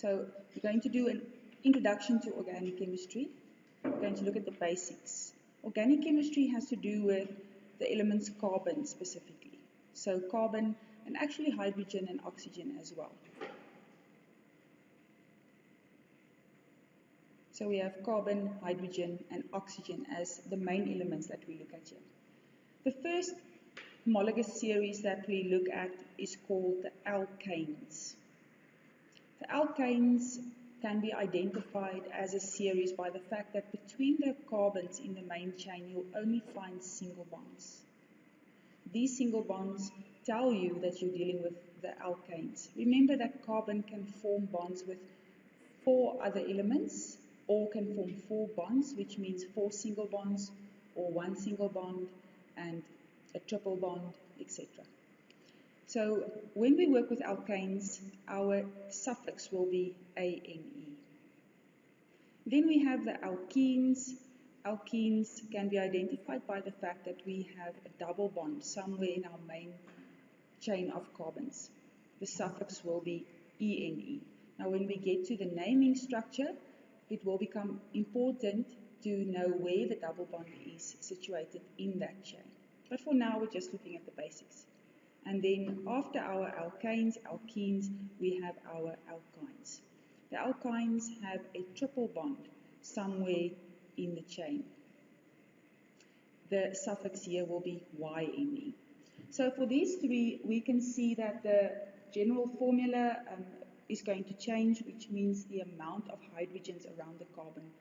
So we're going to do an introduction to organic chemistry. We're going to look at the basics. Organic chemistry has to do with the elements carbon specifically. So carbon and actually hydrogen and oxygen as well. So we have carbon, hydrogen and oxygen as the main elements that we look at here. The first homologous series that we look at is called the alkanes. The alkanes can be identified as a series by the fact that between the carbons in the main chain you'll only find single bonds. These single bonds tell you that you're dealing with the alkanes. Remember that carbon can form bonds with 4 other elements, or can form 4 bonds, which means 4 single bonds or 1 single bond and a triple bond, etc. So when we work with alkanes, our suffix will be ane. Then we have the alkenes. Alkenes can be identified by the fact that we have a double bond somewhere in our main chain of carbons. The suffix will be ene. Now when we get to the naming structure, it will become important to know where the double bond is situated in that chain. But for now, we're just looking at the basics. And then after our alkanes, alkenes, we have our alkynes. The alkynes have a triple bond somewhere in the chain. The suffix here will be yne. So for these 3, we can see that the general formula is going to change, which means the amount of hydrogens around the carbon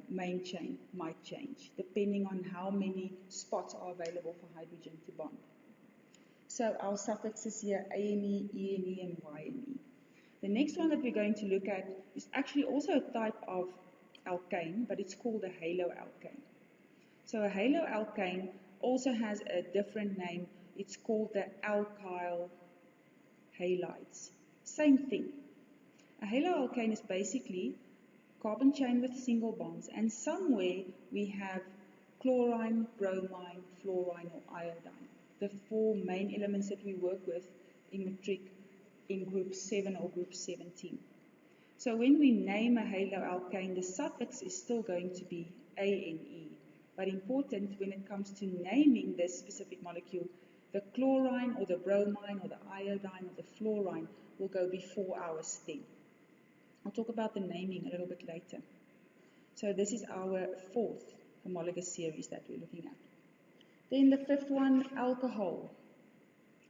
main chain might change, depending on how many spots are available for hydrogen to bond. So our suffixes here, ane, ene, and yne. The next one that we're going to look at is actually also a type of alkane, but it's called a haloalkane. So a haloalkane also has a different name. It's called the alkyl halides. Same thing. A haloalkane is basically carbon chain with single bonds, and somewhere we have chlorine, bromine, fluorine or iodine, the 4 main elements that we work with in matric in group 7 or group 17. So when we name a haloalkane, the suffix is still going to be ane, but important when it comes to naming this specific molecule, the chlorine or the bromine or the iodine or the fluorine will go before our stem. I'll talk about the naming a little bit later. So this is our 4th homologous series that we're looking at. Then the 5th one, alcohol.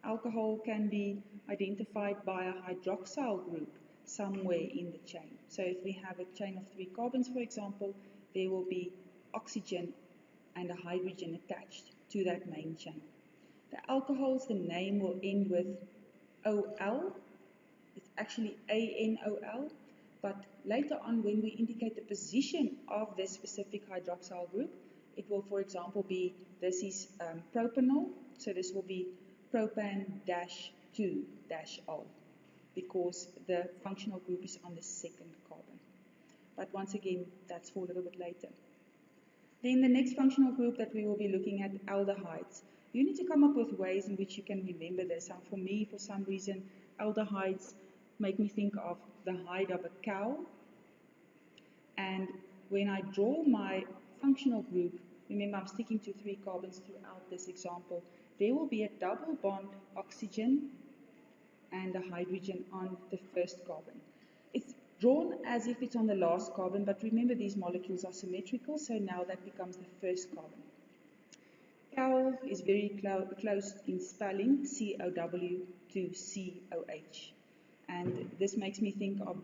Alcohol can be identified by a hydroxyl group somewhere in the chain. So if we have a chain of 3 carbons, for example, there will be oxygen and a hydrogen attached to that main chain. The alcohols, the name will end with OL. It's actually ANOL, but later on when we indicate the position of this specific hydroxyl group, it will, for example, be, this is propanol, so this will be propan-2-ol, because the functional group is on the 2nd carbon. But once again, that's for a little bit later. Then the next functional group that we will be looking at, aldehydes. You need to come up with ways in which you can remember this. And for me, for some reason, aldehydes make me think of the hide of a cow. And when I draw my functional group, remember I'm sticking to 3 carbons throughout this example, there will be a double bond oxygen and a hydrogen on the 1st carbon. It's drawn as if it's on the last carbon, but remember these molecules are symmetrical, so now that becomes the 1st carbon. Cow is very close in spelling, C-O-W to C-O-H. And this makes me think of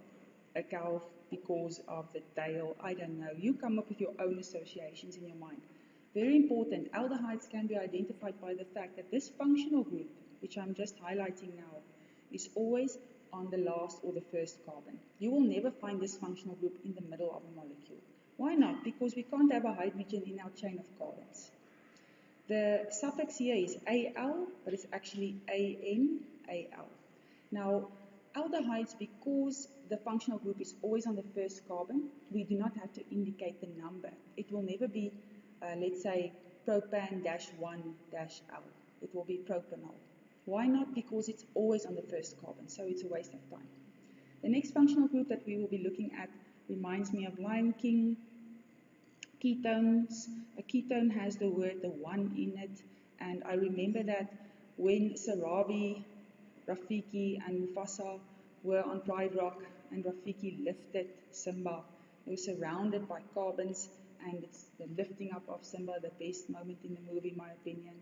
a cow because of the tail. I don't know. You come up with your own associations in your mind. Very important, aldehydes can be identified by the fact that this functional group, which I'm just highlighting now, is always on the last or the 1st carbon. You will never find this functional group in the middle of a molecule. Why not? Because we can't have a hydrogen in our chain of carbons. The suffix here is Al, but it's actually ANAL. Now, aldehydes, because the functional group is always on the 1st carbon, we do not have to indicate the number. It will never be, let's say, propan-1-L. It will be propanol. Why not? Because it's always on the 1st carbon, so it's a waste of time. The next functional group that we will be looking at reminds me of Lion King. Ketones. A ketone has the word the one in it, and I remember that when Sarabi, Rafiki and Mufasa were on Pride Rock and Rafiki lifted Simba, they were surrounded by carbons, and it's the lifting up of Simba, the best moment in the movie in my opinion.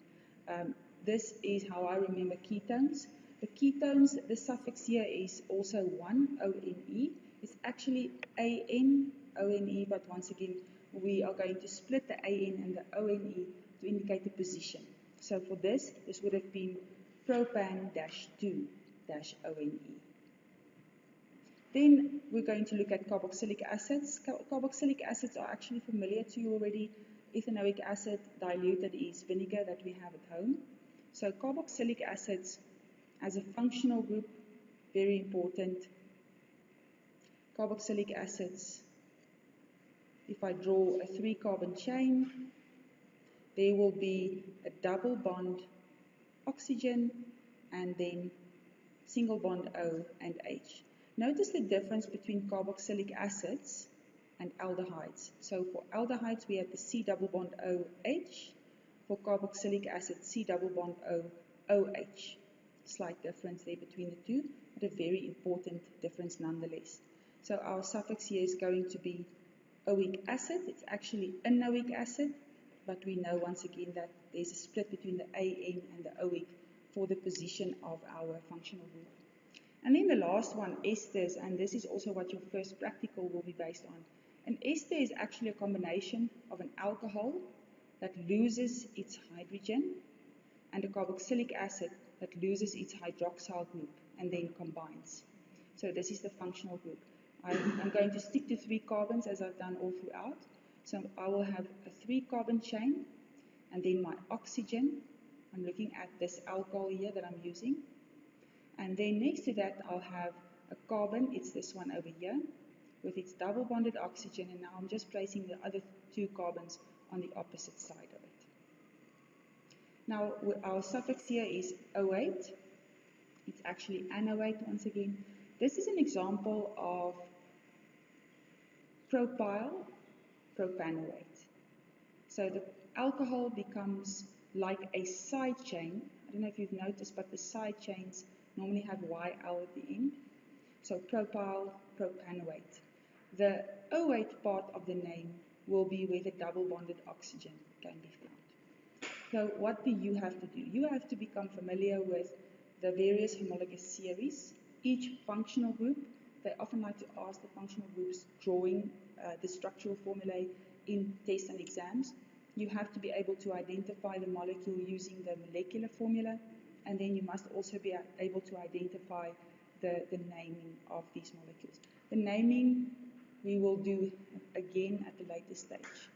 This is how I remember ketones. The ketones, the suffix here is also 1, O-N-E. It's actually A-N, O-N-E, but once again, we are going to split the A-N and the O-N-E to indicate the position. So for this would have been propan-2-O-N-E. Then we're going to look at carboxylic acids. Carboxylic acids are actually familiar to you already. Ethanoic acid diluted is vinegar that we have at home. So carboxylic acids as a functional group, very important. Carboxylic acids, if I draw a 3-carbon chain, there will be a double bond oxygen and then single bond O and H. Notice the difference between carboxylic acids and aldehydes. So for aldehydes we have the C double bond OH. For carboxylic acid, C double bond O OH. Slight difference there between the two, but a very important difference nonetheless. So our suffix here is going to be oic acid. It's actually enoic acid, but we know once again that there's a split between the AN and the oic for the position of our functional group. And then the last one, esters, and this is also what your first practical will be based on. An ester is actually a combination of an alcohol that loses its hydrogen and a carboxylic acid that loses its hydroxyl group and then combines. So this is the functional group. I'm going to stick to 3 carbons as I've done all throughout. So I will have a 3-carbon chain and then my oxygen. I'm looking at this alcohol here that I'm using. And then next to that I'll have a carbon, it's this one over here, with its double bonded oxygen, and now I'm just placing the other 2 carbons on the opposite side of it. Now our suffix here is O8, it's actually anoate once again. This is an example of propyl propanoate. So the alcohol becomes like a side chain. I don't know if you've noticed, but the side chains normally have YL at the end. So propyl propanoate. The O8 part of the name will be where the double bonded oxygen can be found. So what do you have to do? You have to become familiar with the various homologous series. Each functional group, they often like to ask the functional groups drawing the structural formulae in tests and exams. You have to be able to identify the molecule using the molecular formula, and then you must also be able to identify the naming of these molecules. The naming we will do again at a later stage.